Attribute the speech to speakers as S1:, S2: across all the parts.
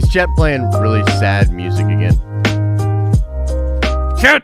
S1: Is Chet playing really sad music again? Chet!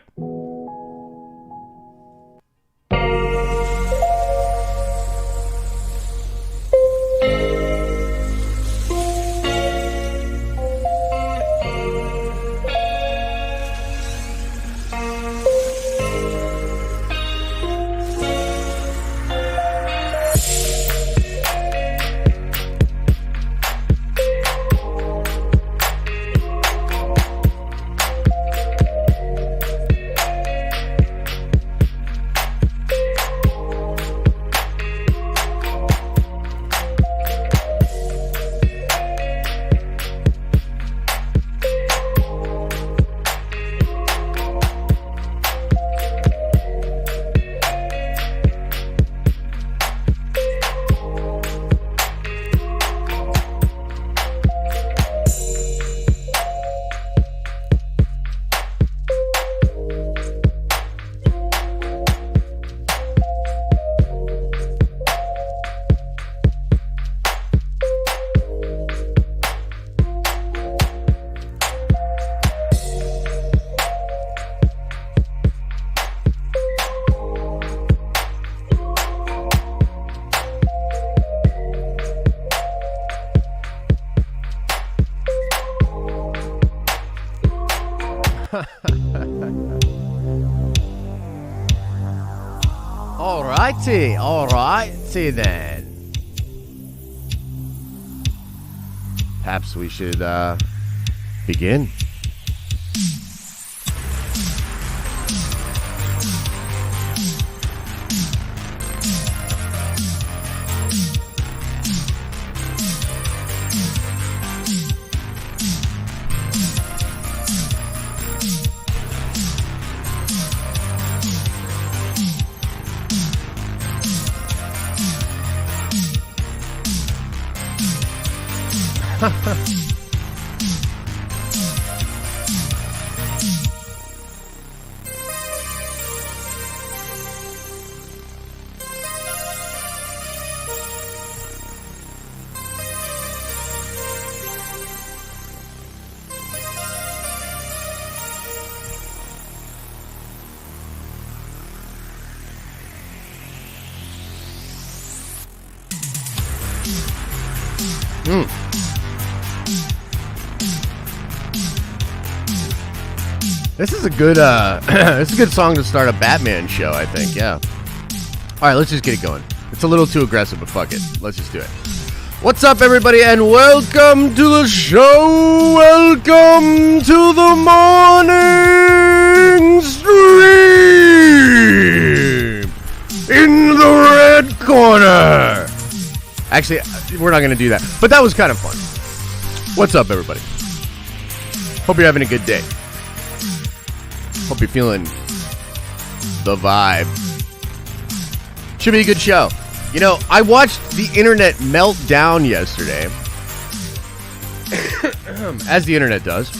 S1: Alrighty then. Perhaps we should begin. This is a good this is a good song to start a Batman show, I think. Yeah. All right, let's just get it going. It's a little too aggressive, but fuck it. Let's just do it. What's up, everybody, and welcome to the show. Welcome to the morning stream in the red corner. Actually, we're not going to do that, but that was kind of fun. What's up, everybody? Hope you're having a good day. Hope you're feeling the vibe. Should be a good show. You know, I watched the internet melt down yesterday. As the internet does.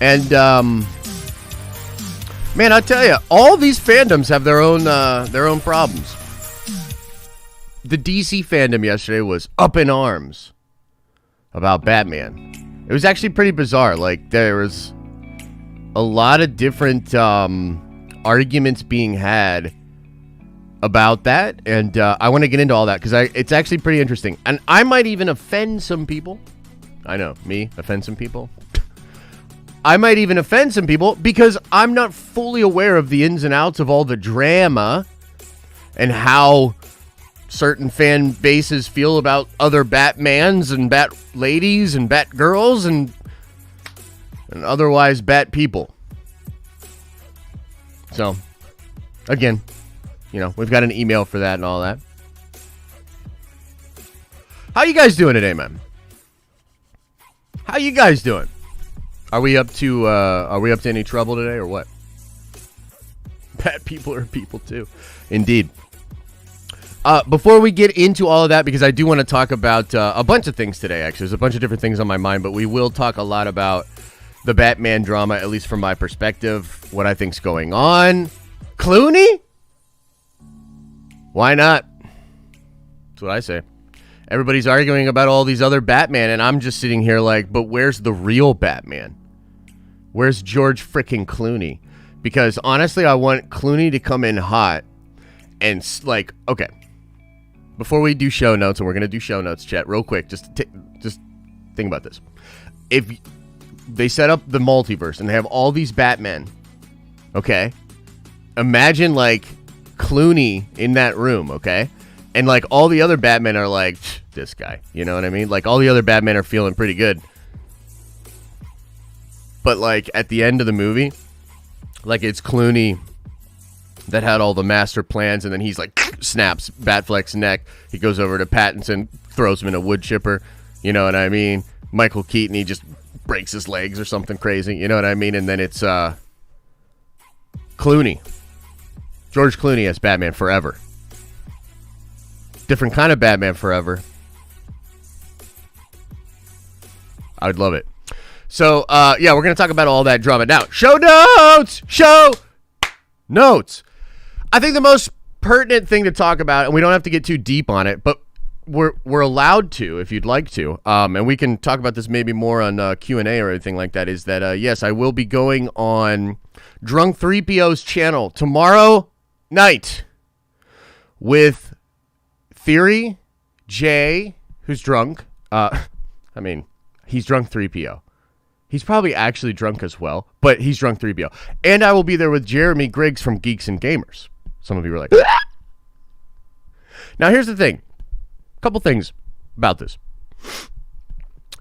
S1: And, man, I tell you, all these fandoms have their own problems. The DC fandom yesterday was up in arms about Batman. It was actually pretty bizarre. Like, there was a lot of different arguments being had about that, and I want to get into all that because it's actually pretty interesting, and I might even offend some people. I know, me offend some people. I might even offend some people because I'm not fully aware of the ins and outs of all the drama and how certain fan bases feel about other Batmans and Bat ladies and Bat girls and otherwise Bat people. So, again, you know, we've got an email for that and all that. How you guys doing today, man? How you guys doing? Are we up to any trouble today or what? Bat people are people too. Indeed. Before we get into all of that, because I do want to talk about a bunch of things today, actually. There's a bunch of different things on my mind, but we will talk a lot about the Batman drama, at least from my perspective, what I think's going on. CLOONEY? Why not? That's what I say. Everybody's arguing about all these other Batman, and I'm just sitting here like, but where's the real Batman? Where's George frickin' Clooney? Because honestly, I want Clooney to come in hot and like, okay, before we do show notes, and we're gonna do show notes, chat, real quick, just think about this. If they set up the multiverse and they have all these Batmen, okay, imagine like Clooney in that room, okay, and like all the other Batmen are like, this guy, you know what I mean? Like all the other Batmen are feeling pretty good. But like at the end of the movie, like it's Clooney that had all the master plans, and then he's like snaps Batfleck's neck. He goes over to Pattinson, throws him in a wood chipper. You know what I mean? Michael Keaton, he just breaks his legs or something crazy. You know what I mean? And then it's Clooney. George Clooney as Batman forever. Different kind of Batman forever. I would love it. So, yeah, we're going to talk about all that drama. Now, show notes! Show notes! I think the most pertinent thing to talk about, and we don't have to get too deep on it, but we're allowed to, if you'd like to, and we can talk about this maybe more on Q&A or anything like that, is that, yes, I will be going on Drunk 3PO's channel tomorrow night with Theory, Jay, who's drunk. I mean, he's drunk 3PO. He's probably actually drunk as well, but he's drunk 3PO. And I will be there with Jeremy Griggs from Geeks and Gamers. Some of you were like, ah! Now, here's the thing. A couple things about this.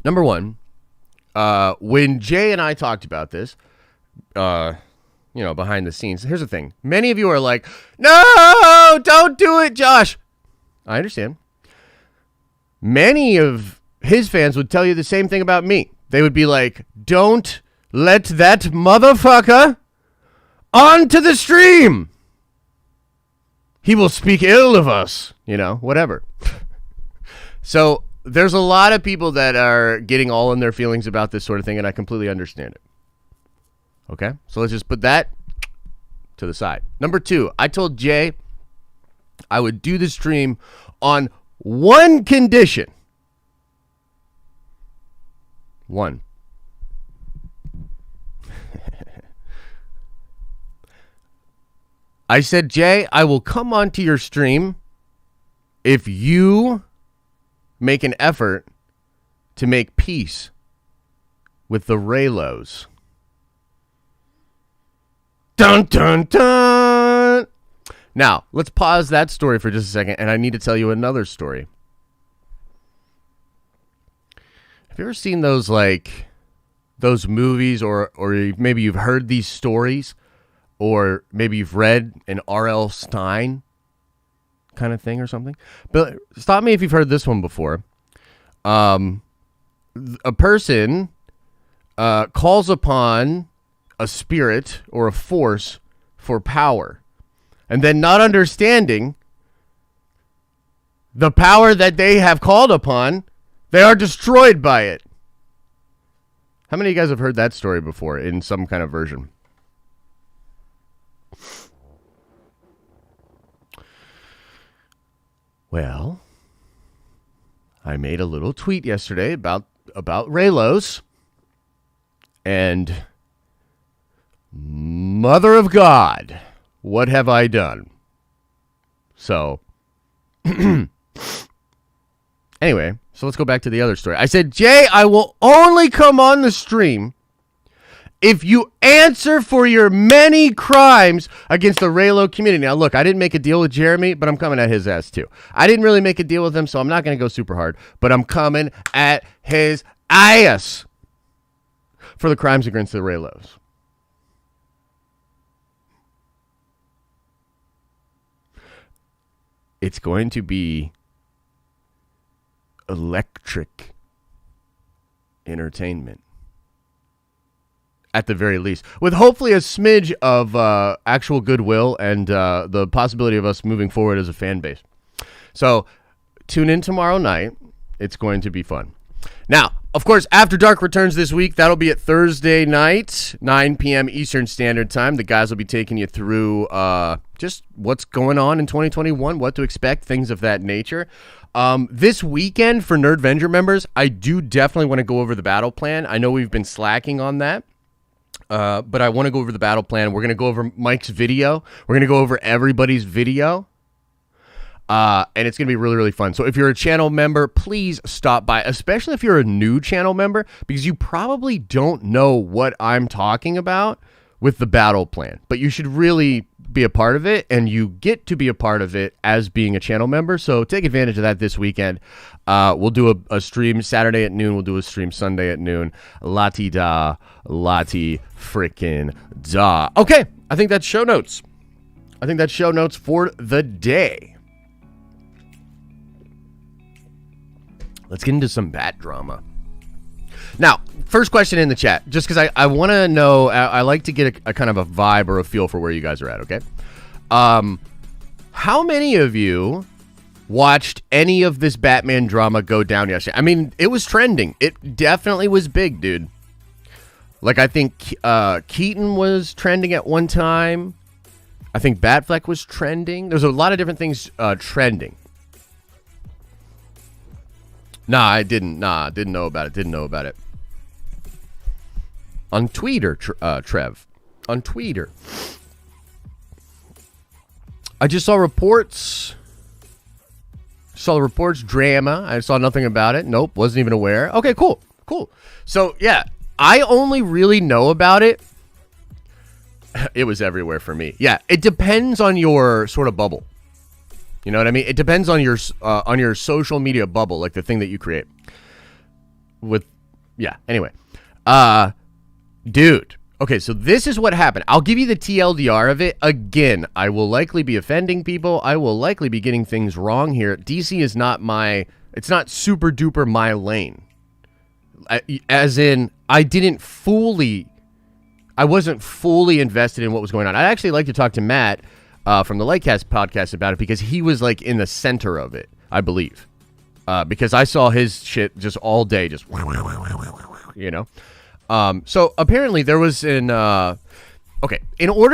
S1: Number one, when Jay and I talked about this, behind the scenes, here's the thing. Many of you are like, no, don't do it, Josh. I understand. Many of his fans would tell you the same thing about me. They would be like, don't let that motherfucker onto the stream. He will speak ill of us, whatever. So there's a lot of people that are getting all in their feelings about this sort of thing, and I completely understand it. Okay? So let's just put that to the side. Number two, I told Jay I would do the stream on one condition. One. I said, Jay, I will come onto your stream if you make an effort to make peace with the Raylos. Dun, dun, dun. Now, let's pause that story for just a second, and I need to tell you another story. Have you ever seen those movies, or maybe you've heard these stories, or maybe you've read an R.L. Stine kind of thing or something? But stop me if you've heard this one before. A person calls upon a spirit or a force for power, and then not understanding the power that they have called upon, they are destroyed by it. How many of you guys have heard that story before in some kind of version? Well, I made a little tweet yesterday about Raylos, and Mother of God, what have I done? So, anyway, so let's go back to the other story. I said, Jay, I will only come on the stream if you answer for your many crimes against the Raylo community. Now, look, I didn't make a deal with Jeremy, but I'm coming at his ass, too. I didn't really make a deal with him, so I'm not going to go super hard, but I'm coming at his ass for the crimes against the Raylos. It's going to be electric entertainment. At the very least, with hopefully a smidge of actual goodwill and the possibility of us moving forward as a fan base. So tune in tomorrow night. It's going to be fun. Now, Of course, After Dark returns this week. That'll be at Thursday night, 9 p.m. Eastern Standard Time. The guys will be taking you through just what's going on in 2021, what to expect, things of that nature. This weekend for Nerdvenger members, I do definitely want to go over the battle plan. I know we've been slacking on that, but I want to go over the battle plan. We're going to go over Mike's video. We're going to go over everybody's video. And it's going to be really, really fun. So if you're a channel member, please stop by, especially if you're a new channel member, because you probably don't know what I'm talking about with the battle plan. But you should really be a part of it, and you get to be a part of it as being a channel member. So take advantage of that this weekend. We'll do a stream Saturday at noon. We'll do a stream Sunday at noon. La-ti-da, la-ti-frickin-da. Okay, I think that's show notes. I think that's show notes for the day. Let's get into some bat drama. Now, first question in the chat, just because I want to know, I like to get a kind of a vibe or a feel for where you guys are at, okay? How many of you watched any of this Batman drama go down yesterday? I mean, it was trending. It definitely was big, dude. Like, I think Keaton was trending at one time. I think Batfleck was trending. There's a lot of different things trending. Nah, I didn't. Nah, didn't know about it. Didn't know about it. On Twitter, Trev. On Twitter. I just saw reports. Saw the reports, drama. I saw nothing about it. Nope, wasn't even aware. Okay, cool. Cool. So, yeah, I only really know about it. It was everywhere for me. Yeah, it depends on your sort of bubble. You know what I mean? It depends on your social media bubble, like the thing that you create. Anyway. Dude. Okay, so this is what happened. I'll give you the TLDR of it. Again, I will likely be offending people. I will likely be getting things wrong here. DC is not it's not super duper my lane. As in, I wasn't fully invested in what was going on. I'd actually like to talk to Matt from the Lightcast podcast about it, because he was like in the center of it, I believe, because I saw his shit just all day, just you know. So apparently there was in order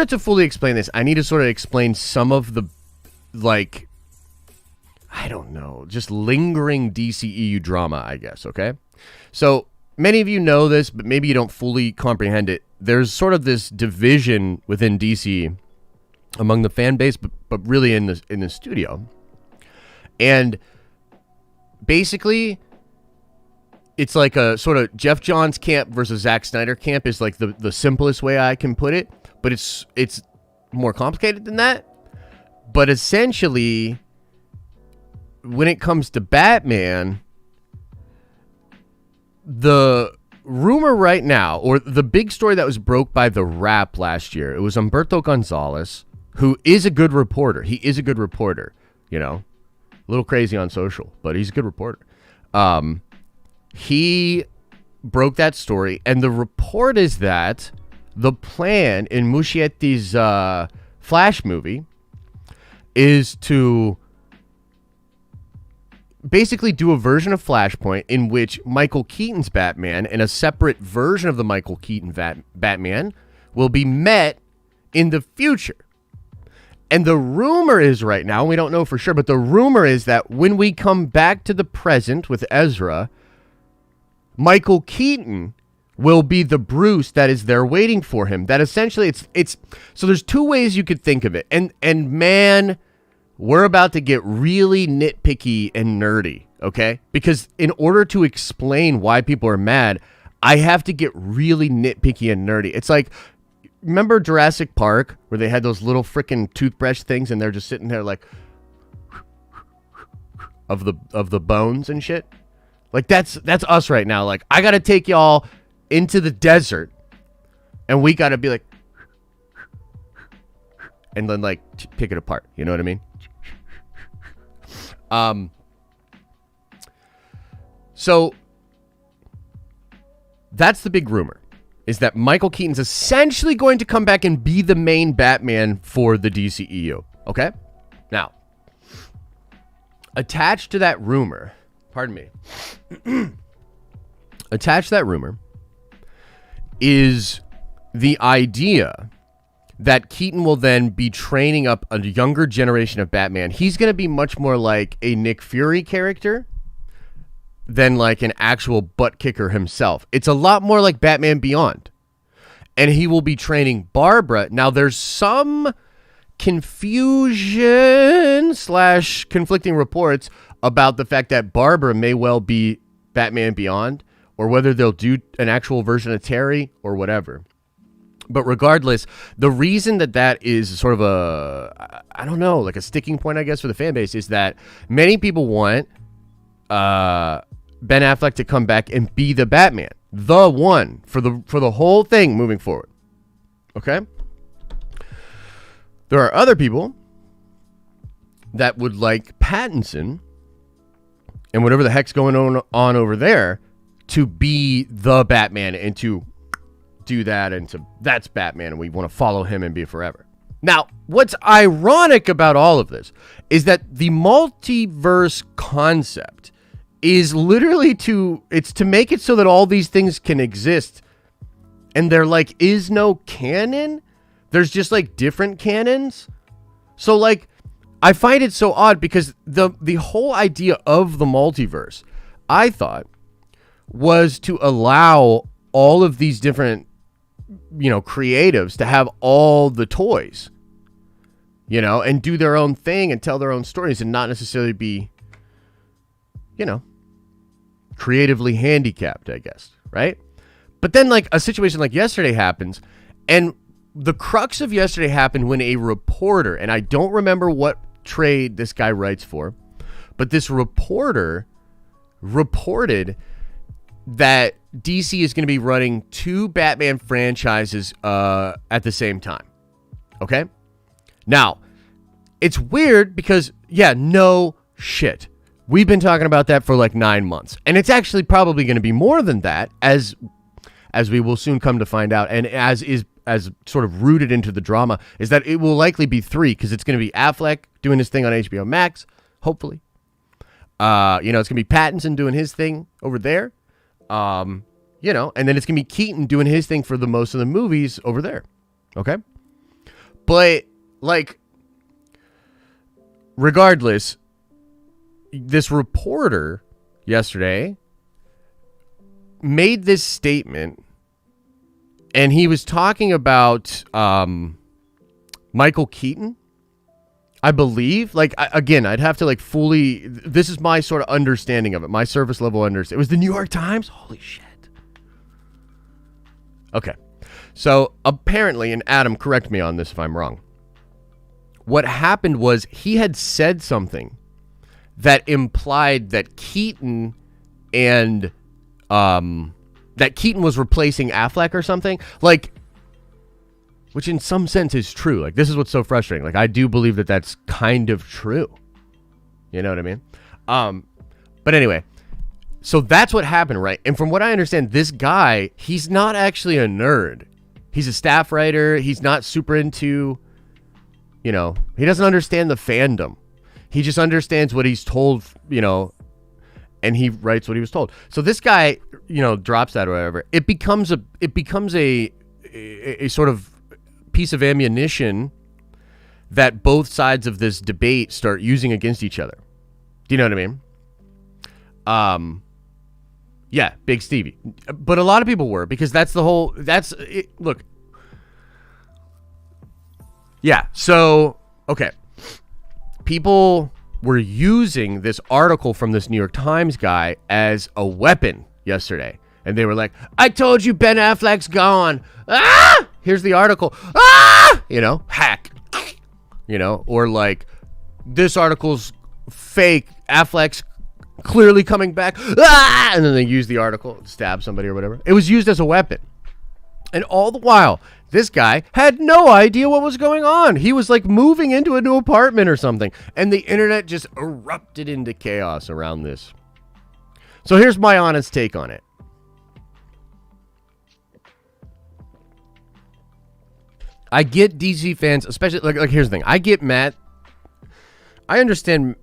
S1: to fully explain this, I need to sort of explain some of the, like, I don't know, just lingering DCEU drama, I guess. Okay, so many of you know this, but maybe you don't fully comprehend it. There's sort of this division within DC among the fan base, but really in the studio. And basically, it's like a sort of Jeff Johns camp versus Zack Snyder camp is like the simplest way I can put it. But it's more complicated than that. But essentially, when it comes to Batman, the rumor right now, or the big story that was broke by The Wrap last year, it was Humberto Gonzalez, who is a good reporter. He is a good reporter, you know, a little crazy on social, but he's a good reporter. He broke that story, and the report is that the plan in Muschietti's Flash movie is to basically do a version of Flashpoint in which Michael Keaton's Batman and a separate version of the Michael Keaton Batman will be met in the future. And the rumor is right now, we don't know for sure, but the rumor is that when we come back to the present with Ezra, Michael Keaton will be the Bruce that is there waiting for him. That essentially it's so there's two ways you could think of it. And man, we're about to get really nitpicky and nerdy, okay? Because in order to explain why people are mad, I have to get really nitpicky and nerdy. It's like, remember Jurassic Park where they had those little freaking toothbrush things and they're just sitting there like of the bones and shit? Like that's us right now. Like, I got to take y'all into the desert and we got to be like and then like pick it apart, you know what I mean? So that's the big rumor, is that Michael Keaton's essentially going to come back and be the main Batman for the DCEU. Okay? Now, attached to that rumor, pardon me, attached to that rumor is the idea that Keaton will then be training up a younger generation of Batman. He's going to be much more like a Nick Fury character than like an actual butt kicker himself. It's a lot more like Batman Beyond. And he will be training Barbara. Now, there's some confusion / conflicting reports about the fact that Barbara may well be Batman Beyond, or whether they'll do an actual version of Terry or whatever. But regardless, the reason that is sort of I don't know, like a sticking point, I guess, for the fan base is that many people want Ben Affleck to come back and be the Batman, the one for the whole thing moving forward. Okay? There are other people that would like Pattinson and whatever the heck's going on over there to be the Batman and to do that, and that's Batman, and we want to follow him and be forever. Now, what's ironic about all of this is that the multiverse concept is literally to make it so that all these things can exist, and there like is no canon. There's just like different canons. So like, I find it so odd because the whole idea of the multiverse, I thought, was to allow all of these different, creatives to have all the toys, and do their own thing and tell their own stories and not necessarily be, creatively handicapped, I guess, right? But then like a situation like yesterday happens, and the crux of yesterday happened when a reporter, and I don't remember what trade this guy writes for, but this reporter reported that DC is going to be running 2 Batman franchises at the same time. Okay? Now, it's weird because, no shit. We've been talking about that for like 9 months. And it's actually probably going to be more than that, as we will soon come to find out. And as sort of rooted into the drama, is that it will likely be 3, because it's going to be Affleck doing his thing on HBO Max, hopefully. It's going to be Pattinson doing his thing over there. And then it's going to be Keaton doing his thing for the most of the movies over there. Okay? But, like, regardless, this reporter yesterday made this statement, and he was talking about Michael Keaton, I believe. Like, again, I'd have to like fully, this is my sort of understanding of it, my surface level understanding. It was the New York Times? Holy shit. Okay. So apparently, and Adam, correct me on this if I'm wrong, what happened was he had said something that implied that Keaton and that Keaton was replacing Affleck or something, like, which in some sense is true. Like, this is what's so frustrating. Like, I do believe that that's kind of true. You know what I mean? But anyway, so that's what happened, right? And from what I understand, this guy, he's not actually a nerd. He's a staff writer. He's not super into, he doesn't understand the fandom. He just understands what he's told, and he writes what he was told. So this guy, drops that or whatever. It becomes a sort of piece of ammunition that both sides of this debate start using against each other. Do you know what I mean? Yeah, Big Stevie. But a lot of people were, because look. Yeah, so, okay. People were using this article from this New York Times guy as a weapon yesterday. And they were like, I told you Ben Affleck's gone. Ah! Here's the article. Ah! Hack. Or like, this article's fake. Affleck's clearly coming back. Ah! And then they use the article to stab somebody or whatever. It was used as a weapon. And all the while, this guy had no idea what was going on. He was like moving into a new apartment or something. And the internet just erupted into chaos around this. So here's my honest take on it. I get DC fans, especially, like here's the thing. I get Matt. I understand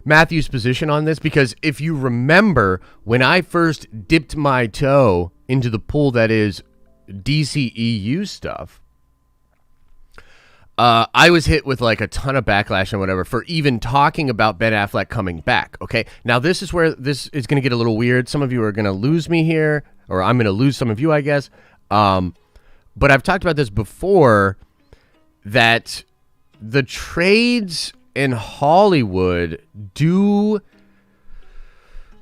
S1: Matthew's position on this, because if you remember, when I first dipped my toe into the pool that is DCEU stuff, I was hit with like a ton of backlash and whatever for even talking about Ben Affleck coming back. Okay, now this is where this is going to get a little weird. Some of you are going to lose me here, or I'm going to lose some of you, I guess. But I've talked about this before, that the trades in Hollywood do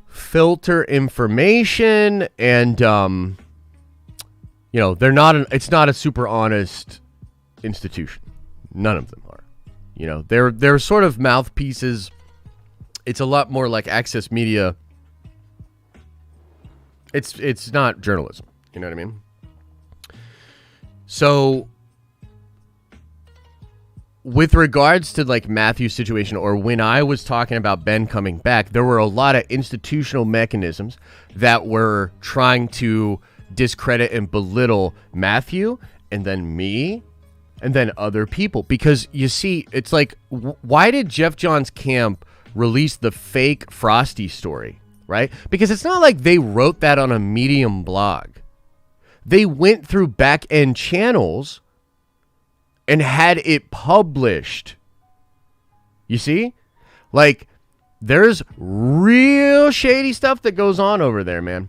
S1: filter information, and they're not. It's not a super honest institution. None of them are. They're sort of mouthpieces. It's a lot more like Access Media. It's not journalism. You know what I mean? So, with regards to like Matthew's situation, or when I was talking about Ben coming back, there were a lot of institutional mechanisms that were trying to discredit and belittle Matthew, and then me, and then other people. Because you see, it's like, why did Jeff Johns' camp release the fake Frosty story, right? Because it's not like they wrote that on a Medium blog. They went through back-end channels and had it published. You see? Like, there's real shady stuff that goes on over there, man.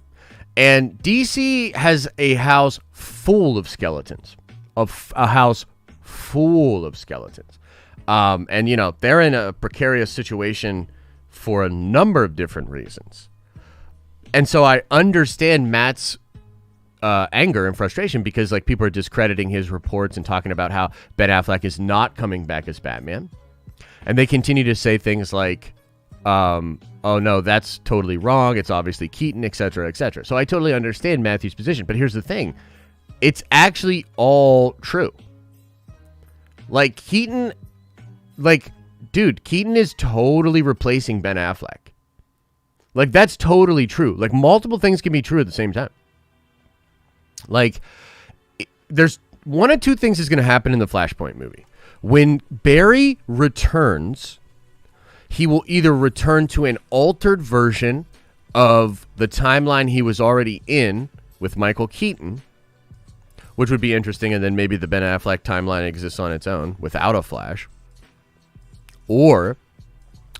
S1: And DC has a house full of skeletons. A house full of skeletons. And, they're in a precarious situation for a number of different reasons. And so I understand Matt's anger and frustration, because like people are discrediting his reports and talking about how Ben Affleck is not coming back as Batman, and they continue to say things like, "Oh no, that's totally wrong. It's obviously Keaton, etc., etc." So I totally understand Matthew's position, but here's the thing: it's actually all true. Like Keaton, Keaton is totally replacing Ben Affleck. Like that's totally true. Like multiple things can be true at the same time. Like, there's one of two things is going to happen in the Flashpoint movie. When Barry returns, he will either return to an altered version of the timeline he was already in with Michael Keaton, which would be interesting, and then maybe the Ben Affleck timeline exists on its own without a Flash. Or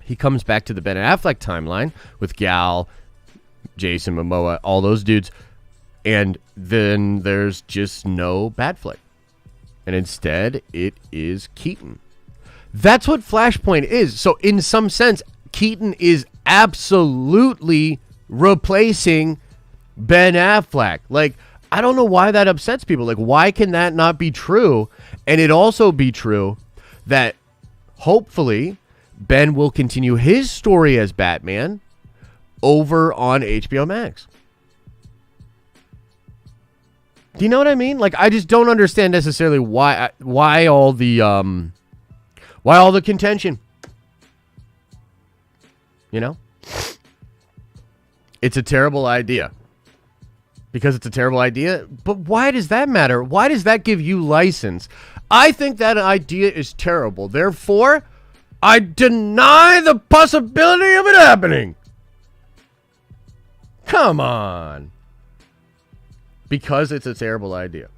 S1: he comes back to the Ben Affleck timeline with Gal, Jason Momoa, all those dudes, and then there's just no Batfleck. And instead, it is Keaton. That's what Flashpoint is. So in some sense, Keaton is absolutely replacing Ben Affleck. Like, I don't know why that upsets people. Like, why can that not be true? And it also be true that hopefully Ben will continue his story as Batman over on HBO Max. Do you know what I mean? Like, I just don't understand necessarily why all the contention. It's a terrible idea. Because it's a terrible idea. But why does that matter? Why does that give you license? I think that idea is terrible. Therefore, I deny the possibility of it happening. Come on. Because it's a terrible idea.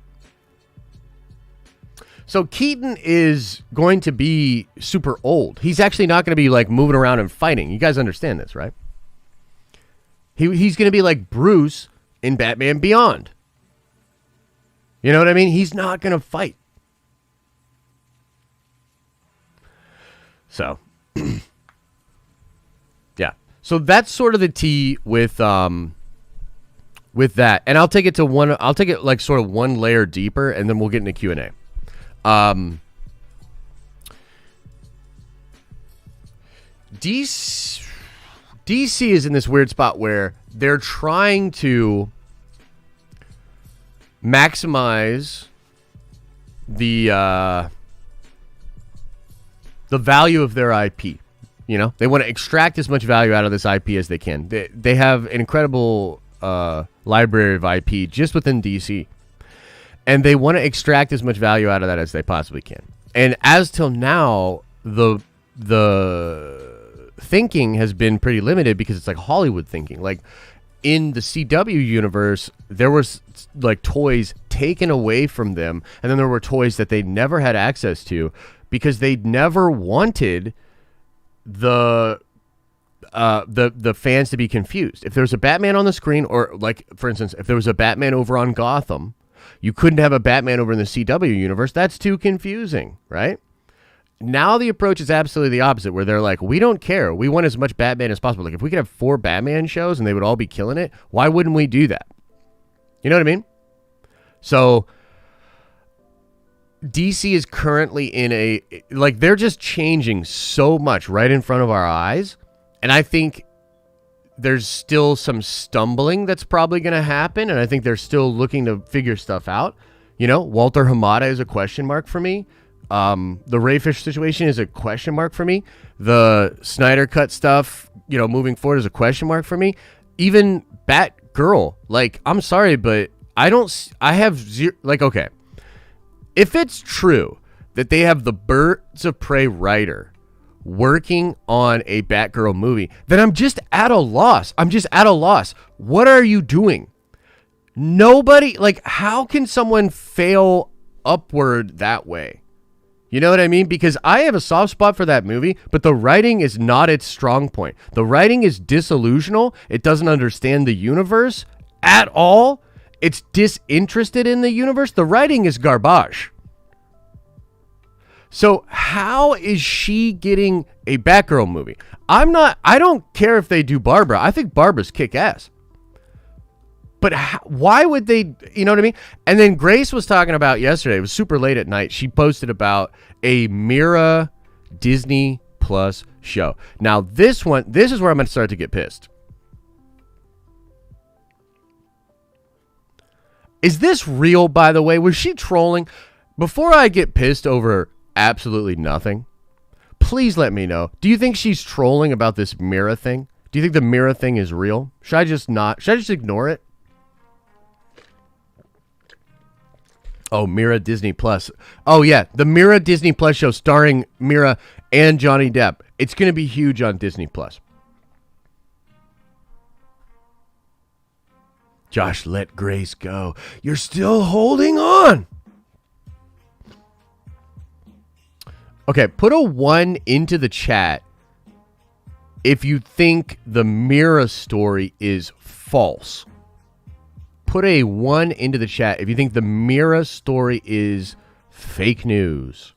S1: So Keaton is going to be super old. He's actually not going to be like moving around and fighting. You guys understand this, right? He's going to be like Bruce in Batman Beyond. You know what I mean? He's not going to fight. So, yeah. So that's sort of the tea with that, and I'll take it like sort of one layer deeper, and then we'll get into Q&A. DC is in this weird spot where they're trying to maximize the value of their IP. They want to extract as much value out of this IP as they can. They have an incredible library of IP just within DC, and they want to extract as much value out of that as they possibly can. And as till now, the thinking has been pretty limited because it's like Hollywood thinking. Like in the CW universe, there was like toys taken away from them, and then there were toys that they never had access to because they never wanted the fans to be confused. If there was a Batman on the screen, or like for instance, if there was a Batman over on Gotham, you couldn't have a Batman over in the CW universe. That's too confusing, right? Now the approach is absolutely the opposite, where they're like, we don't care. We want as much Batman as possible. Like if we could have 4 Batman shows and they would all be killing it, why wouldn't we do that? You know what I mean? So DC is currently in a, like, they're just changing so much right in front of our eyes. And I think there's still some stumbling that's probably going to happen. And I think they're still looking to figure stuff out. You know, Walter Hamada is a question mark for me. The Rayfish situation is a question mark for me. The Snyder Cut stuff, you know, moving forward is a question mark for me. Even Batgirl, like, I'm sorry, but I have zero, like, okay. If it's true that they have the Birds of Prey writer working on a Batgirl movie, then I'm just at a loss. What are you doing? Nobody, like, how can someone fail upward that way? You know what I mean? Because I have a soft spot for that movie, but the writing is not its strong point. The writing is disillusional. It doesn't understand the universe at all. It's disinterested in the universe. The writing is garbage. So how is she getting a Batgirl movie? I don't care if they do Barbara. I think Barbara's kick-ass. But why would they, you know what I mean? And then Grace was talking about yesterday, it was super late at night, she posted about a Mira Disney Plus show. Now this is where I'm going to start to get pissed. Is this real, by the way? Was she trolling? Before I get pissed over absolutely nothing, please let me know. Do you think she's trolling about this Mira thing? Do you think the Mira thing is real? Should I just ignore it? Oh, Mira Disney Plus. Oh, yeah. The Mira Disney Plus show starring Mira and Johnny Depp. It's going to be huge on Disney Plus. Josh, let Grace go. You're still holding on. Okay, put a 1 into the chat if you think the Mira story is false. Put a 1 into the chat if you think the Mira story is fake news.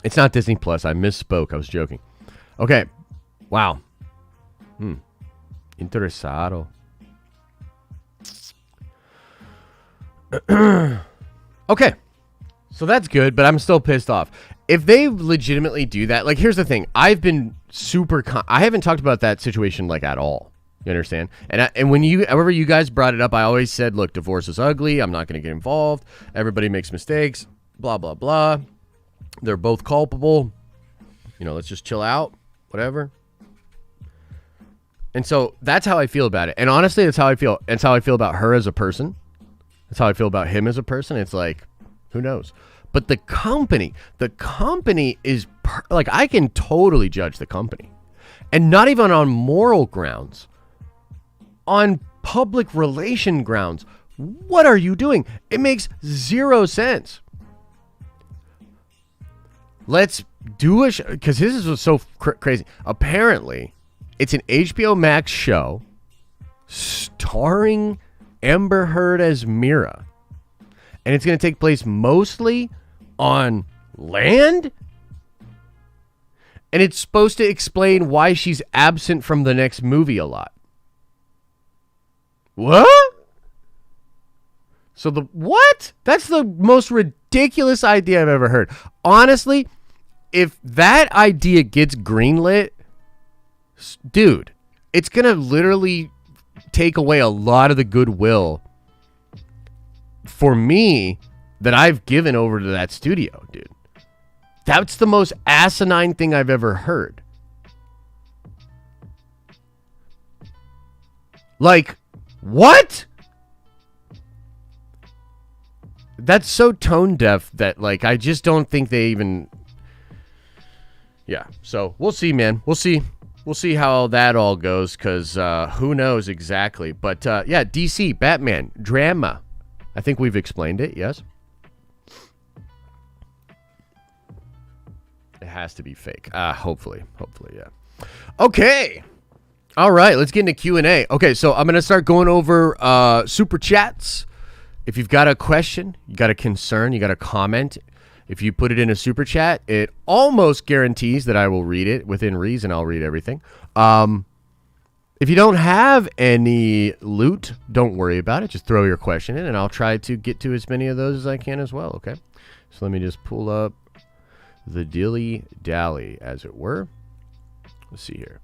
S1: It's not Disney Plus. I misspoke. I was joking. Okay. Wow. Interesado. Okay. So that's good, but I'm still pissed off. If they legitimately do that, like, here's the thing. I've been I haven't talked about that situation, like, at all. You understand? And whenever you guys brought it up, I always said, look, divorce is ugly. I'm not going to get involved. Everybody makes mistakes. Blah, blah, blah. They're both culpable. You know, let's just chill out. Whatever. And so that's how I feel about it. And honestly, that's how I feel. It's how I feel about her as a person. That's how I feel about him as a person. It's like, who knows? But the company is like, I can totally judge the company. And not even on moral grounds. On public relation grounds. What are you doing? It makes 0 sense. Let's do a show, because this is so crazy. Apparently, it's an HBO Max show starring Amber Heard as Mira. And it's going to take place mostly on land. And it's supposed to explain why she's absent from the next movie a lot. What? So what? That's the most ridiculous idea I've ever heard. Honestly, if that idea gets greenlit, dude, it's going to literally take away a lot of the goodwill for me that I've given over to that studio, dude. That's the most asinine thing I've ever heard. Like, what? That's so tone deaf that, like, I just don't think they even... Yeah, so we'll see, man. We'll see how that all goes, because who knows exactly. But yeah, DC, Batman, drama. I think we've explained it, yes? It has to be fake. Hopefully, yeah. Okay. All right, let's get into Q&A. Okay, so I'm going to start going over super chats. If you've got a question, you got a concern, you got a comment, if you put it in a super chat, it almost guarantees that I will read it. Within reason, I'll read everything. If you don't have any loot, don't worry about it. Just throw your question in, and I'll try to get to as many of those as I can as well, okay? So let me just pull up the dilly-dally, as it were. Let's see here.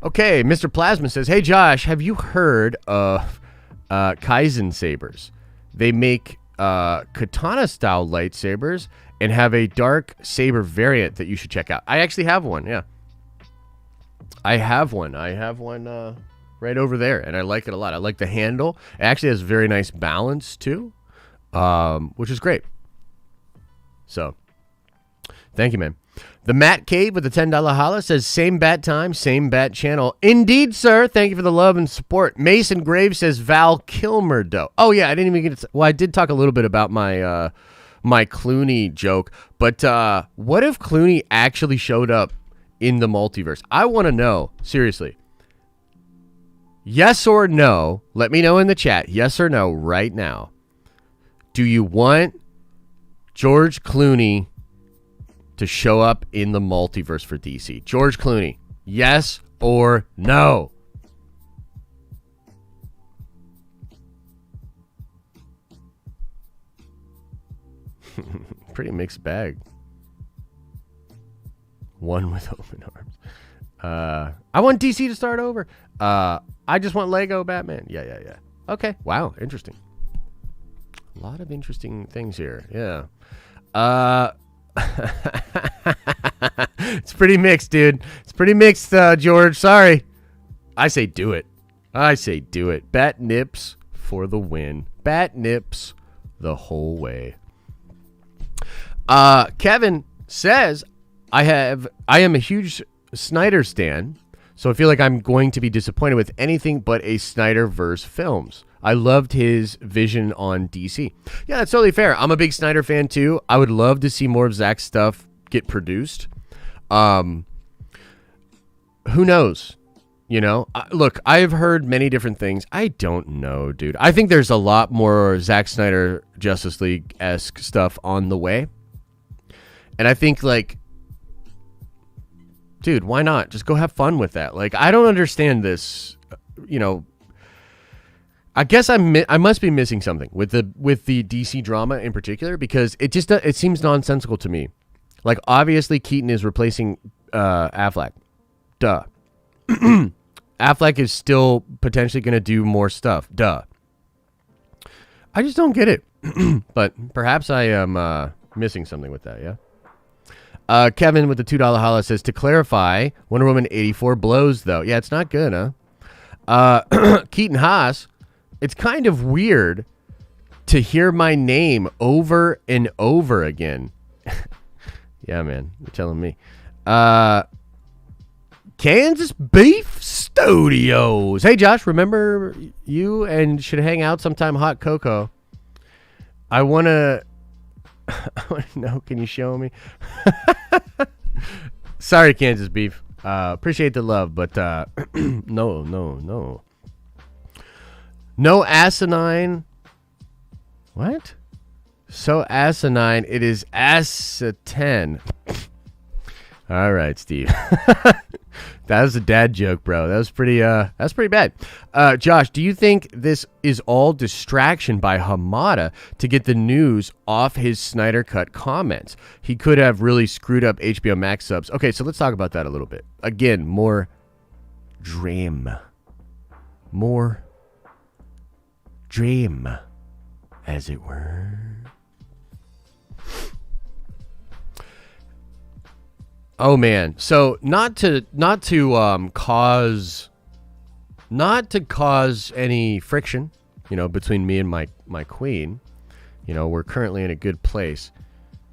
S1: Okay, Mr. Plasma says, hey, Josh, have you heard of Kaizen sabers? They make katana-style lightsabers and have a dark saber variant that you should check out. I actually have one, yeah. I have one right over there, and I like it a lot. I like the handle. It actually has very nice balance, too, which is great. So, thank you, man. The Matt Cave with the $10 holla says, same bat time, same bat channel. Indeed, sir. Thank you for the love and support. Mason Graves says, Val Kilmer, though. Oh, yeah, I didn't even get to... Well, I did talk a little bit about my my CLOONEY joke, but what if CLOONEY actually showed up in the multiverse? I want to know, seriously. Yes or no? Let me know in the chat. Yes or no right now. Do you want George Clooney to show up in the multiverse for DC? George Clooney, yes or no? Pretty mixed bag. One with open arms. I want DC to start over. I just want Lego Batman. Yeah. Okay. Wow. Interesting. A lot of interesting things here. Yeah. It's pretty mixed, dude. It's pretty mixed, George. Sorry. I say do it. Bat nips for the win. Bat nips the whole way. Kevin says, I am a huge Snyder stan, so I feel like I'm going to be disappointed with anything but a Snyderverse films. I loved his vision on DC. Yeah, that's totally fair. I'm a big Snyder fan too. I would love to see more of Zack's stuff get produced. Who knows? You know, look, I've heard many different things. I don't know, dude. I think there's a lot more Zack Snyder Justice League-esque stuff on the way. And I think, like, dude, why not? Just go have fun with that. Like, I don't understand this, you know. I guess I must be missing something with the DC drama in particular, because it seems nonsensical to me. Like, obviously Keaton is replacing Afleck. Duh. Affleck is still potentially going to do more stuff. Duh. I just don't get it. But perhaps I am missing something with that, yeah? Kevin with the $2 holla says, to clarify, Wonder Woman 84 blows, though. Yeah, it's not good, huh? Keaton Haas, it's kind of weird to hear my name over and over again. Yeah, man, you're telling me. Kansas Beef Studios. Hey, Josh, remember you and should hang out sometime. Hot cocoa. I want to know. Can you show me? Sorry, Kansas Beef. Appreciate the love, but no. No asinine. What? So asinine. It is acetane. All right, Steve. That was a dad joke, bro. That's pretty bad. Josh, do you think this is all distraction by Hamada to get the news off his Snyder Cut comments? He could have really screwed up HBO Max subs. Okay, so let's talk about that a little bit. Again, more dream, as it were. Oh man, so not to cause any friction, you know, between me and my queen. You know, we're currently in a good place,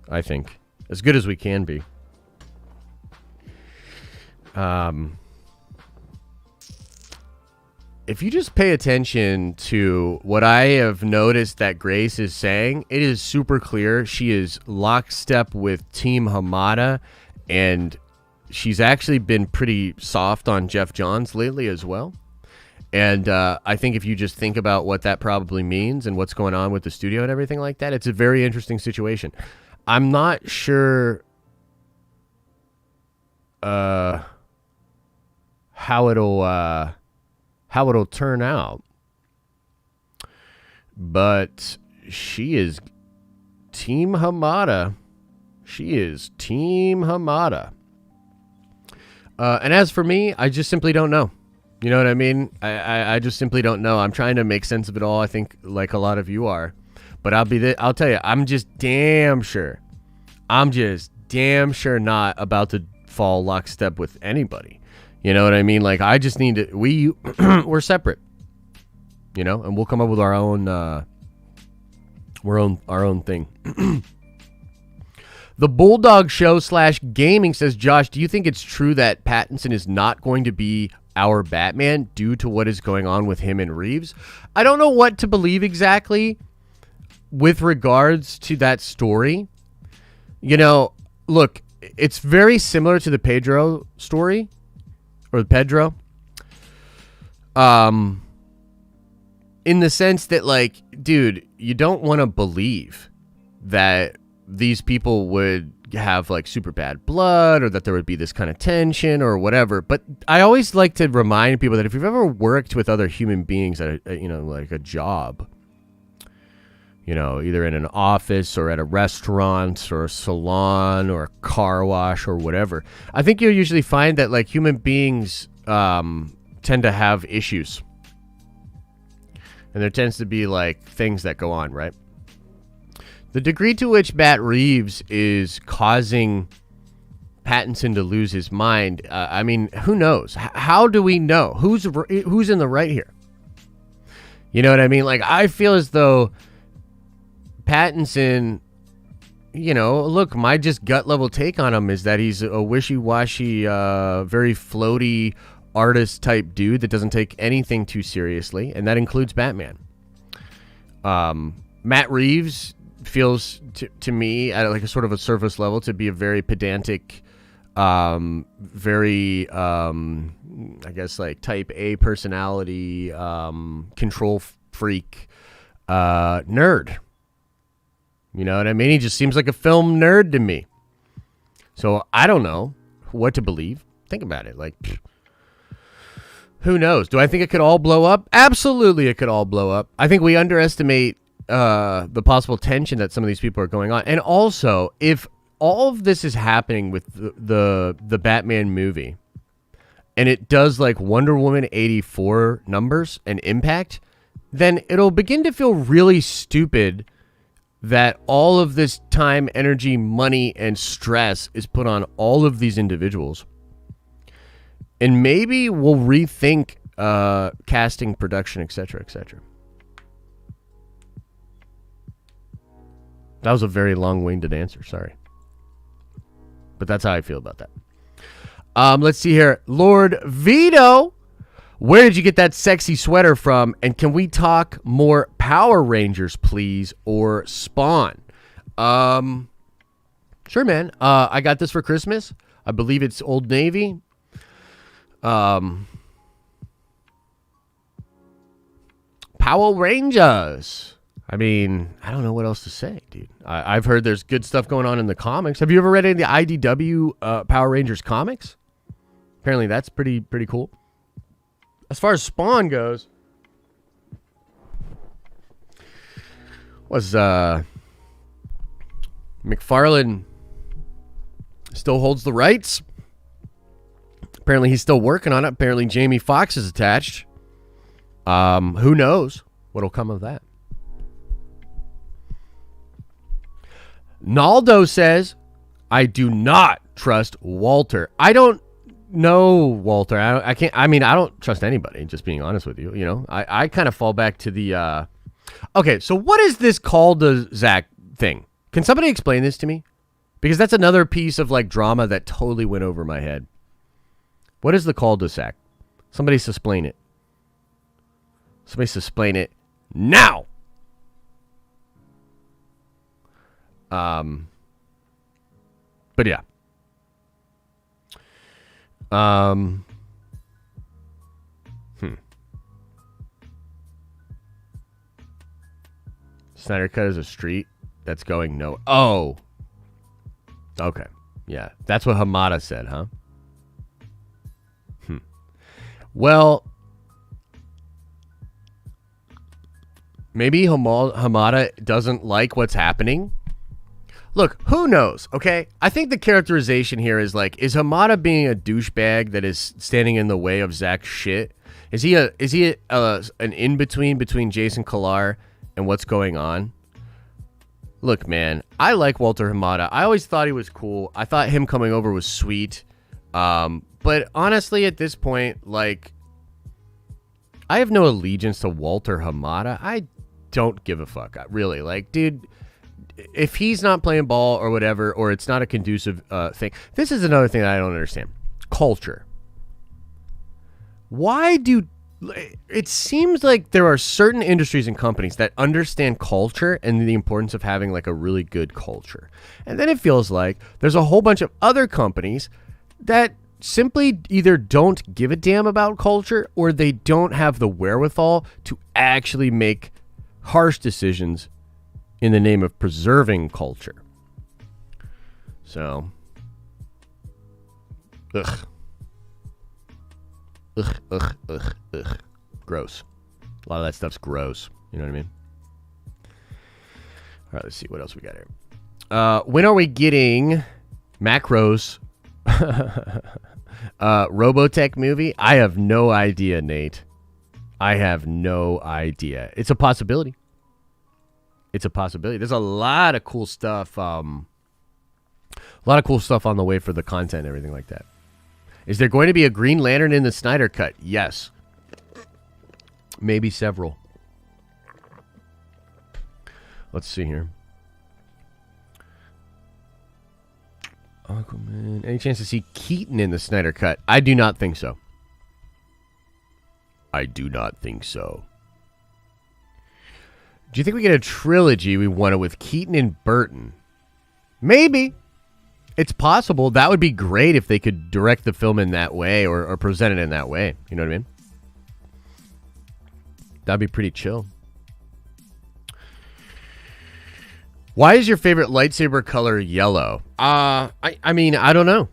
S1: I think, as good as we can be. if you just pay attention to what I have noticed that Grace is saying, it is super clear she is lockstep with Team Hamada, and she's actually been pretty soft on Jeff Johns lately as well. And I think if you just think about what that probably means and what's going on with the studio and everything like that, it's a very interesting situation. I'm not sure how it'll turn out, but she is Team Hamada. She is Team Hamada. And as for me, I just simply don't know. You know what I mean? I just simply don't know. I'm trying to make sense of it all, I think, like a lot of you are. But I'll tell you, I'm just damn sure not about to fall lockstep with anybody. You know what I mean? Like, I just need to, we're separate, you know, and we'll come up with our own thing. The Bulldog Show / Gaming says, Josh, do you think it's true that Pattinson is not going to be our Batman due to what is going on with him and Reeves? I don't know what to believe exactly with regards to that story. You know, look, it's very similar to the Pedro story, or Pedro. In the sense that, like, dude, you don't want to believe that these people would have like super bad blood, or that there would be this kind of tension or whatever. But I always like to remind people that if you've ever worked with other human beings at a, you know, like a job, you know, either in an office or at a restaurant or a salon or a car wash or whatever, I think you'll usually find that like human beings tend to have issues, and there tends to be like things that go on, right? The degree to which Bat Reeves is causing Pattinson to lose his mind, I mean, who knows? How do we know? Who's in the right here? You know what I mean? Like, I feel as though Pattinson, you know, look, my just gut level take on him is that he's a wishy-washy, very floaty artist type dude that doesn't take anything too seriously, and that includes Batman. Matt Reeves feels to me at like a sort of a surface level to be a very pedantic, very I guess like type A personality, control freak, nerd. You know what I mean? He just seems like a film nerd to me. So I don't know what to believe. Think about it. Like, who knows? Do I think it could all blow up? Absolutely, it could all blow up. I think we underestimate the possible tension that some of these people are going on. And also, if all of this is happening with the Batman movie, and it does like Wonder Woman 84 numbers and impact, then it'll begin to feel really stupid that all of this time, energy, money, and stress is put on all of these individuals. And maybe we'll rethink casting, production, etc., etc. That was a very long-winded answer. Sorry. But that's how I feel about that. Let's see here. Lord Vito, where did you get that sexy sweater from? And can we talk more Power Rangers, please, or Spawn? Sure, man. I got this for Christmas. I believe it's Old Navy. Power Rangers. I mean, I don't know what else to say, dude. I've heard there's good stuff going on in the comics. Have you ever read any of the IDW Power Rangers comics? Apparently that's pretty cool. As far as Spawn goes, was McFarlane still holds the rights? Apparently he's still working on it. Apparently Jamie Foxx is attached. Who knows what'll come of that? Naldo says, I do not trust Walter. I don't know Walter. I can't. I mean, I don't trust anybody, just being honest with you. You know, I kind of fall back to the, okay, so what is this called the Zack thing? Can somebody explain this to me? Because that's another piece of like drama that totally went over my head. What is the cul-de-sac? Somebody explain it. Somebody explain it now. But yeah. Snyder Cut is a street that's going no. Oh. Okay. Yeah. That's what Hamada said, huh? Well, maybe Hamada doesn't like what's happening. Look, who knows, okay? I think the characterization here is like, is Hamada being a douchebag that is standing in the way of Zack's shit? Is he an in-between between Jason Kilar and what's going on? Look, man, I like Walter Hamada. I always thought he was cool. I thought him coming over was sweet. But honestly, at this point, like, I have no allegiance to Walter Hamada. I don't give a fuck. Really, like, dude, if he's not playing ball or whatever, or it's not a conducive thing. This is another thing that I don't understand. Culture. Why do... It seems like there are certain industries and companies that understand culture and the importance of having, like, a really good culture. And then it feels like there's a whole bunch of other companies that simply either don't give a damn about culture or they don't have the wherewithal to actually make harsh decisions in the name of preserving culture. So, ugh. Gross. A lot of that stuff's gross. You know what I mean? All right, let's see what else we got here. When are we getting Macro's Robotech movie? I have no idea, Nate. I have no idea. It's a possibility. It's a possibility. There's a lot of cool stuff. A lot of cool stuff on the way for the content and everything like that. Is there going to be a Green Lantern in the Snyder Cut? Yes. Maybe several. Let's see here. Aquaman. Any chance to see Keaton in the Snyder Cut? I do not think so. I do not think so. Do you think we get a trilogy we want it with Keaton and Burton? Maybe. It's possible. That would be great if they could direct the film in that way or present it in that way. You know what I mean? That'd be pretty chill. Why is your favorite lightsaber color yellow? I mean, I don't know.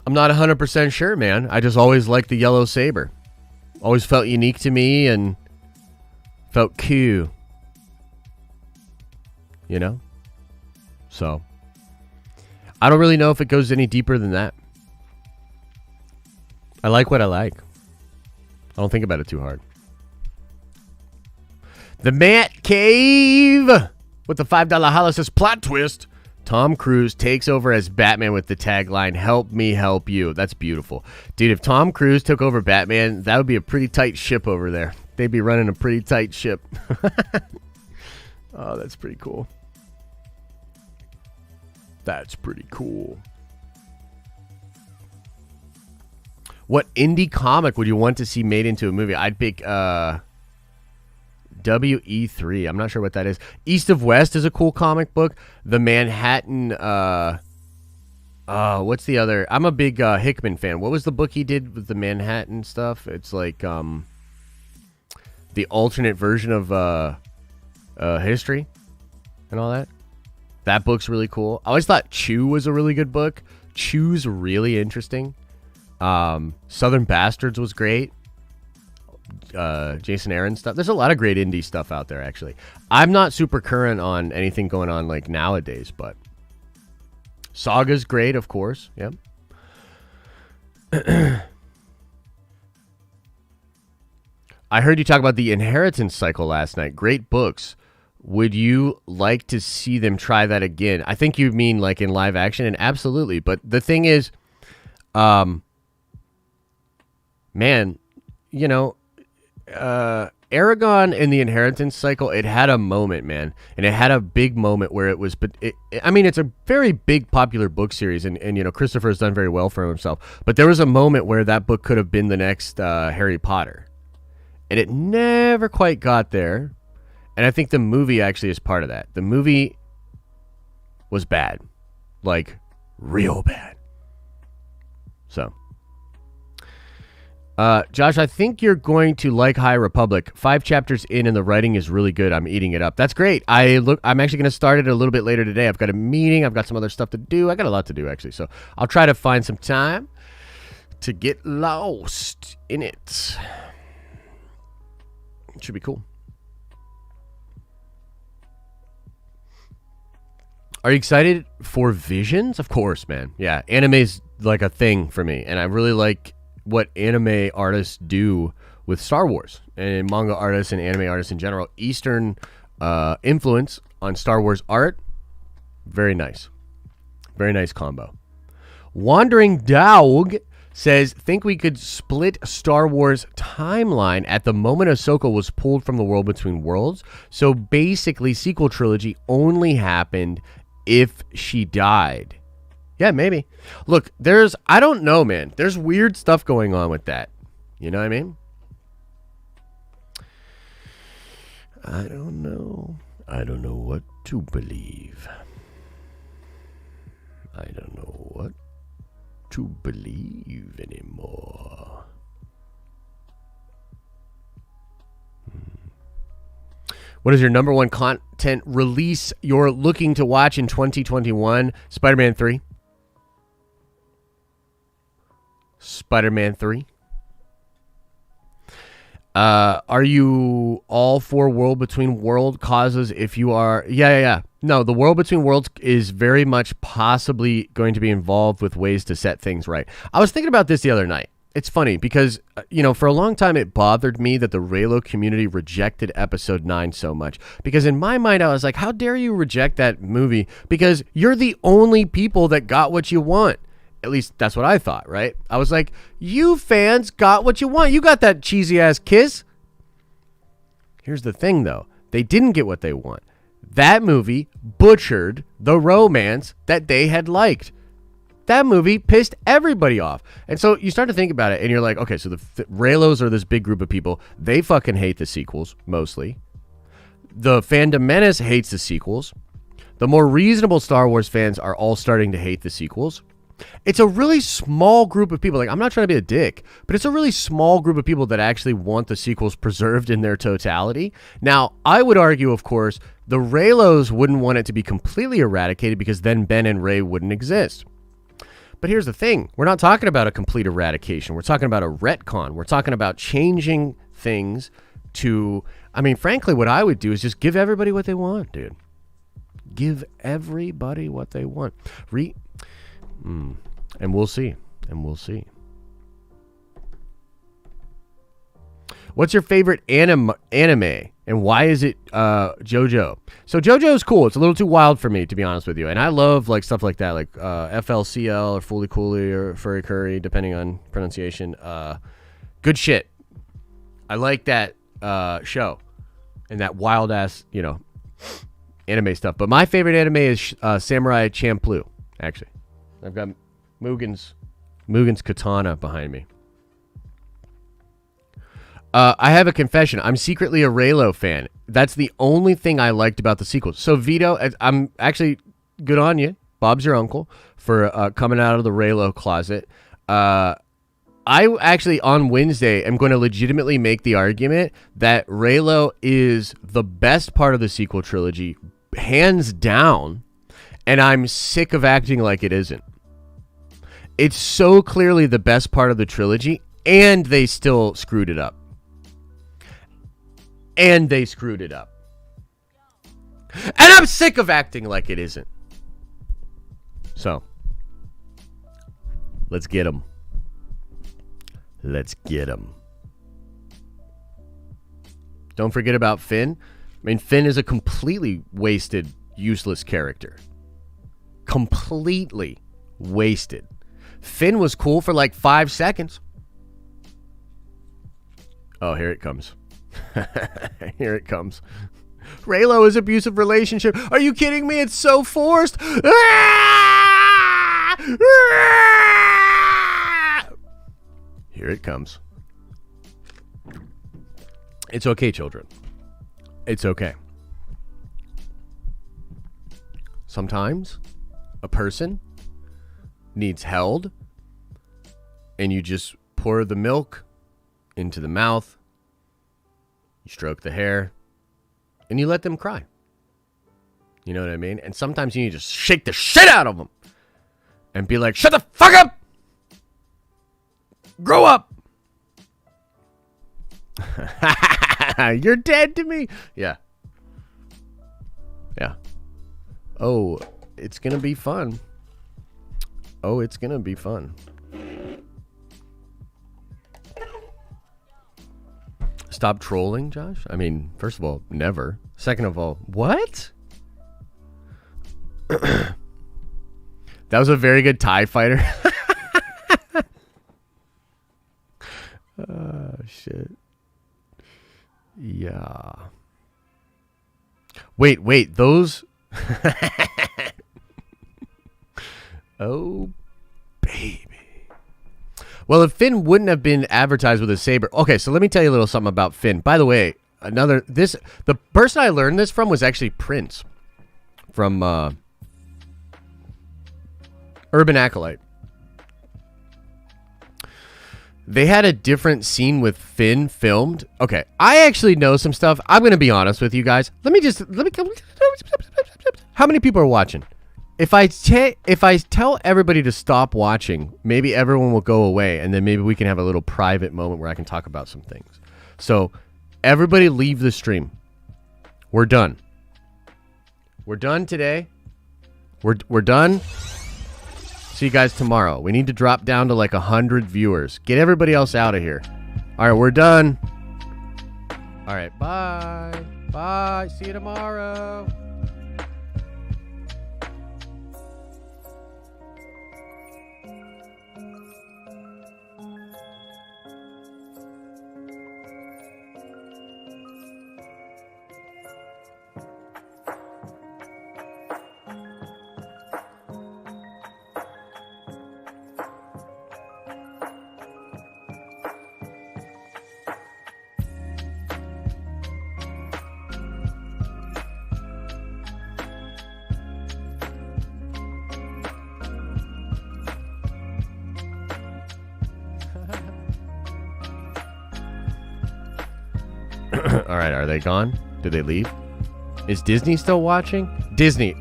S1: I'm not 100% sure, man. I just always liked the yellow saber. Always felt unique to me and felt cool. You know? So, I don't really know if it goes any deeper than that. I like what I like. I don't think about it too hard. The Matt Cave with the $5 holla says, plot twist. Tom Cruise takes over as Batman with the tagline, help me help you. That's beautiful. Dude, if Tom Cruise took over Batman, that would be a pretty tight ship over there. They'd be running a pretty tight ship. Oh, that's pretty cool. That's pretty cool. What indie comic would you want to see made into a movie? I'd pick WE3. I'm not sure what that is. East of West is a cool comic book. The Manhattan what's the other? I'm a big Hickman fan. What was the book he did with the Manhattan stuff? It's like the alternate version of history and all that. That book's really cool. I always thought Chew was a really good book. Chew's really interesting. Southern Bastards was great. Jason Aaron stuff. There's a lot of great indie stuff out there, actually. I'm not super current on anything going on like nowadays, but Saga's great, of course. Yep. I heard you talk about the Inheritance cycle last night. Great books. Would you like to see them try that again? I think you mean like in live action, and absolutely. But the thing is, man, you know, Aragon in the Inheritance cycle, it had a moment, man. And it had a big moment where it was, but it's a very big popular book series, and Christopher has done very well for himself. But there was a moment where that book could have been the next Harry Potter. And it never quite got there. And I think the movie actually is part of that. The movie was bad. Like, real bad. So, Josh, I think you're going to like High Republic. 5 chapters in and the writing is really good. I'm eating it up. That's great. I'm actually going to start it a little bit later today. I've got a meeting. I've got some other stuff to do. I got a lot to do, actually. So I'll try to find some time to get lost in it. It should be cool. Are you excited for Visions? Of course, man. Yeah, anime's like a thing for me, and I really like what anime artists do with Star Wars, and manga artists and anime artists in general. Eastern influence on Star Wars art, very nice. Very nice combo. Wandering Dog says, think we could split Star Wars timeline at the moment Ahsoka was pulled from the world between worlds. So basically, sequel trilogy only happened if she died. Yeah, maybe. Look, I don't know, man. There's weird stuff going on with that. You know what I mean? I don't know. I don't know what to believe. I don't know what to believe anymore. What is your number one content release you're looking to watch in 2021? Spider-Man 3. Spider-Man 3. Are you all for World Between World causes? If you are, yeah. No, the World Between Worlds is very much possibly going to be involved with ways to set things right. I was thinking about this the other night. It's funny because, for a long time it bothered me that the Reylo community rejected Episode 9 so much. Because in my mind, I was like, how dare you reject that movie? Because you're the only people that got what you want. At least that's what I thought, right? I was like, you fans got what you want. You got that cheesy-ass kiss. Here's the thing, though. They didn't get what they want. That movie butchered the romance that they had liked. That movie pissed everybody off. And so you start to think about it, and you're like, okay, so the Reylos are this big group of people. They fucking hate the sequels, mostly. The Fandom Menace hates the sequels. The more reasonable Star Wars fans are all starting to hate the sequels. It's a really small group of people. Like, I'm not trying to be a dick, but it's a really small group of people that actually want the sequels preserved in their totality. Now, I would argue, of course, the Reylos wouldn't want it to be completely eradicated because then Ben and Rey wouldn't exist. But here's the thing. We're not talking about a complete eradication. We're talking about a retcon. We're talking about changing things to, frankly, what I would do is just give everybody what they want, dude. Give everybody what they want. And we'll see. What's your favorite anime, and why is it JoJo? So JoJo's cool. It's a little too wild for me, to be honest with you. And I love stuff like that, like FLCL or Fooly Cooly or Furry Curry, depending on pronunciation. Good shit. I like that show and that wild ass, anime stuff. But my favorite anime is Samurai Champloo. Actually, I've got Mugen's katana behind me. I have a confession. I'm secretly a Reylo fan. That's the only thing I liked about the sequels. So Vito, I'm actually good on you. Bob's your uncle for coming out of the Reylo closet. I actually on Wednesday am going to legitimately make the argument that Reylo is the best part of the sequel trilogy, hands down, and I'm sick of acting like it isn't. It's so clearly the best part of the trilogy, and they still screwed it up. And I'm sick of acting like it isn't. So, let's get them. Don't forget about Finn. Finn is a completely wasted, useless character. Completely wasted. Finn was cool for like 5 seconds. Oh, here it comes. Here it comes. Raylo is abusive relationship. Are you kidding me? It's so forced. Ah! Ah! Here it comes. It's okay, children. It's okay. Sometimes a person needs held, and you just pour the milk into the mouth, you stroke the hair, and you let them cry. You know what I mean? And sometimes you need to just shake the shit out of them and be like, shut the fuck up! Grow up! You're dead to me. Yeah. Yeah. Oh, it's going to be fun. Oh, it's going to be fun. Stop trolling, Josh? I mean, first of all, never. Second of all, what? That was a very good TIE fighter. Oh, shit. Yeah. Wait, those... Oh, baby. Well, if Finn wouldn't have been advertised with a saber... Okay, so let me tell you a little something about Finn. By the way, the person I learned this from was actually Prince from Urban Acolyte. They had a different scene with Finn filmed. Okay, I actually know some stuff. I'm going to be honest with you guys. Let me How many people are watching? If I tell everybody to stop watching, maybe everyone will go away, and then maybe we can have a little private moment where I can talk about some things. So, everybody leave the stream. We're done. We're done today. We're done. See you guys tomorrow. We need to drop down to like 100 viewers. Get everybody else out of here. All right, we're done. All right, bye. Bye. See you tomorrow. All right, are they gone? Did they leave? Is Disney still watching? Disney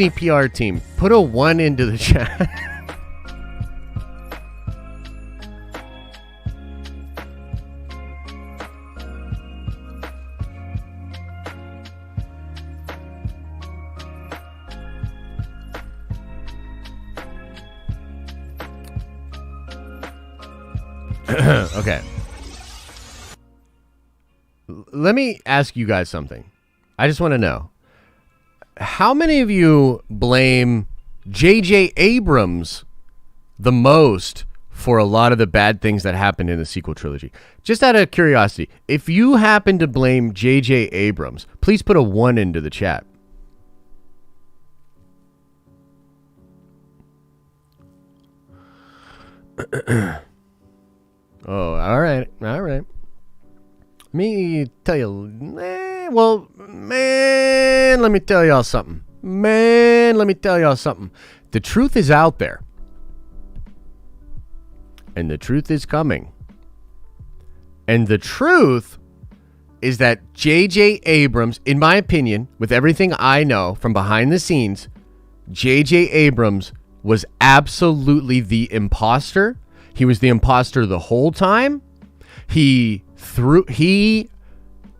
S1: PR team, put a 1 into the chat. Okay. Let me ask you guys something. I just want to know. How many of you blame J.J. Abrams the most for a lot of the bad things that happened in the sequel trilogy? Just out of curiosity, if you happen to blame J.J. Abrams, please put a 1 into the chat. Oh, all right. All right. Let me tell you, let me tell y'all something. The truth is out there. And the truth is coming. And the truth is that J.J. Abrams, in my opinion, with everything I know from behind the scenes, J.J. Abrams was absolutely the imposter. He was the imposter the whole time. He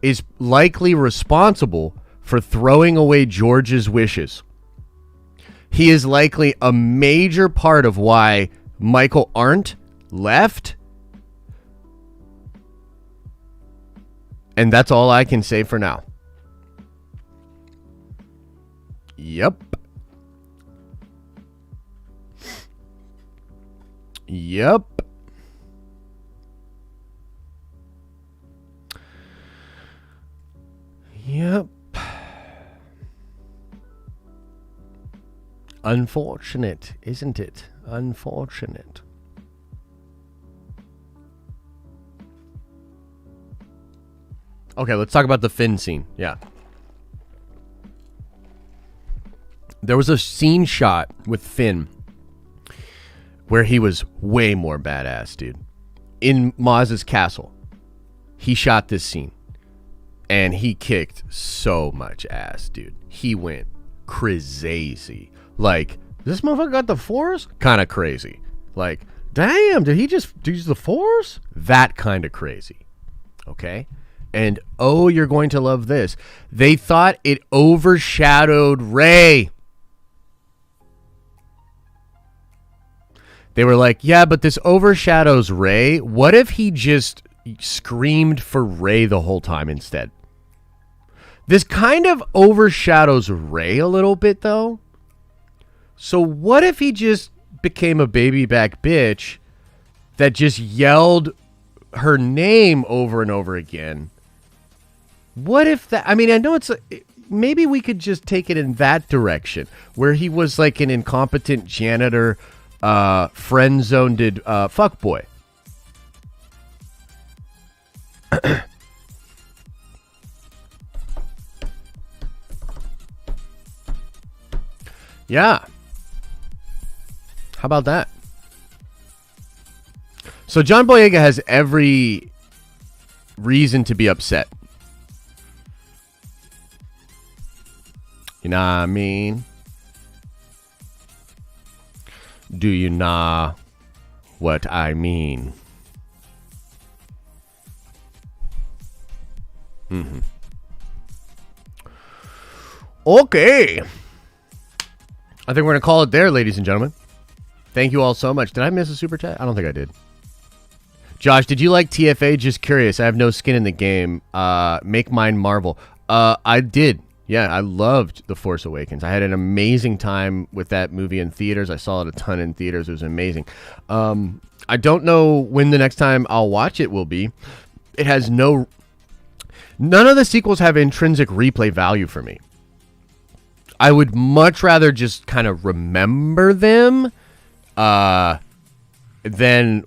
S1: is likely responsible for throwing away George's wishes. He is likely a major part of why Michael Arndt left. And that's all I can say for now. Yep. Unfortunate, isn't it? Unfortunate. Okay, let's talk about the Finn scene. Yeah. There was a scene shot with Finn where he was way more badass, dude. In Maz's castle, he shot this scene. And he kicked so much ass, dude. He went crazy. Like, this motherfucker got the Force? Kind of crazy. Like, damn, did he just use the Force? That kind of crazy. Okay? And, oh, you're going to love this. They thought it overshadowed Rey. They were like, yeah, but this overshadows Rey. What if he just screamed for Rey the whole time instead? This kind of overshadows Rey a little bit, though. So what if he just became a baby back bitch that just yelled her name over and over again? What if that... I mean, I know it's... Maybe we could just take it in that direction, where he was like an incompetent janitor, friend-zoned fuckboy. Yeah. How about that? So John Boyega has every reason to be upset. You know what I mean? Do you know what I mean? Mm-hmm. Okay. I think we're going to call it there, ladies and gentlemen. Thank you all so much. Did I miss a super chat? I don't think I did. Josh, did you like TFA? Just curious. I have no skin in the game. Make mine Marvel. I did. Yeah, I loved The Force Awakens. I had an amazing time with that movie in theaters. I saw it a ton in theaters. It was amazing. I don't know when the next time I'll watch it will be. It has none of the sequels have intrinsic replay value for me. I would much rather just kind of remember them than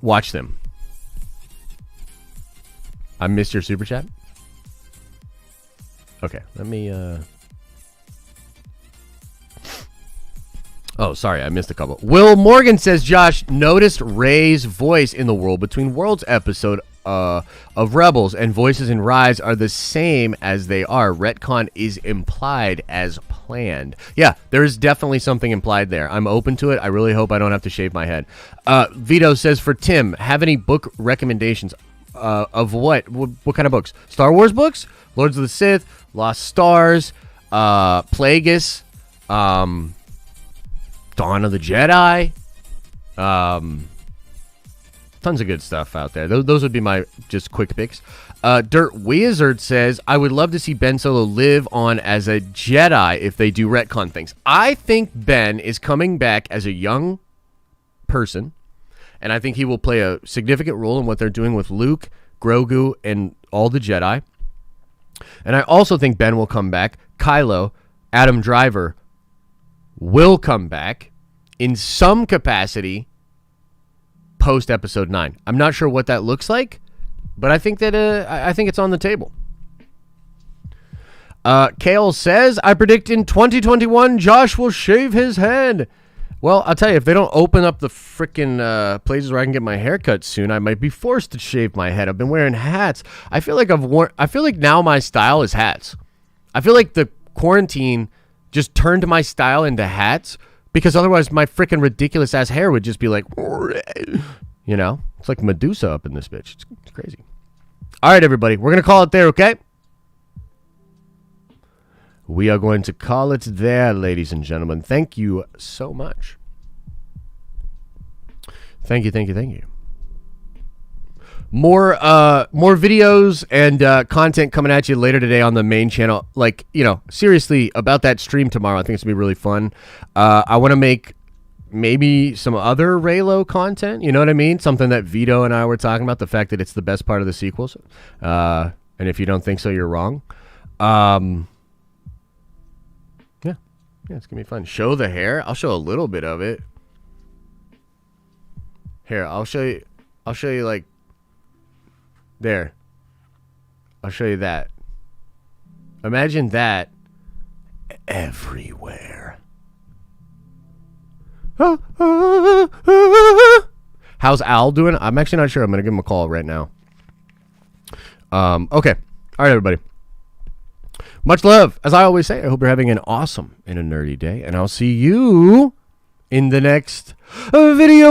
S1: watch them. I missed your super chat? Okay, let me... Oh, sorry, I missed a couple. Will Morgan says, Josh, noticed Rey's voice in the World Between Worlds episode of Rebels and voices in Rise are the same as they are. Retcon is implied as planned. Yeah, there is definitely something implied there. I'm open to it. I really hope I don't have to shave my head. Vito says, for Tim, have any book recommendations of what? What kind of books? Star Wars books? Lords of the Sith, Lost Stars, Plagueis, Dawn of the Jedi, tons of good stuff out there. Those would be my just quick picks. Dirt Wizard says, I would love to see Ben Solo live on as a Jedi if they do retcon things. I think Ben is coming back as a young person, and I think he will play a significant role in what they're doing with Luke, Grogu, and all the Jedi. And I also think Ben will come back. Kylo, Adam Driver will come back in some capacity post episode 9. I'm not sure what that looks like, but I think that I think it's on the table. Kale says, I predict in 2021 Josh will shave his head. Well, I'll tell you, if they don't open up the freaking places where I can get my hair cut soon, I might be forced to shave my head. I've been wearing hats. I feel like now my style is hats. I feel like the quarantine just turned my style into hats, because otherwise my freaking ridiculous ass hair would just be like, you know, it's like Medusa up in this bitch. It's crazy. All right, everybody, we're going to call it there, okay? We are going to call it there, ladies and gentlemen. Thank you so much. Thank you, thank you, thank you. More videos and content coming at you later today on the main channel. Like, you know, seriously, about that stream tomorrow, I think it's going to be really fun. I want to make maybe some other Reylo content, you know what I mean? Something that Vito and I were talking about, the fact that it's the best part of the sequels. And if you don't think so, you're wrong. Yeah, it's gonna be fun. Show the hair. I'll show a little bit of it. Here, I'll show you. I'll show you like. There. I'll show you that. Imagine that everywhere. How's Al doing? I'm actually not sure. I'm gonna give him a call right now. Okay. All right, everybody. Much love. As I always say, I hope you're having an awesome and a nerdy day, and I'll see you in the next video.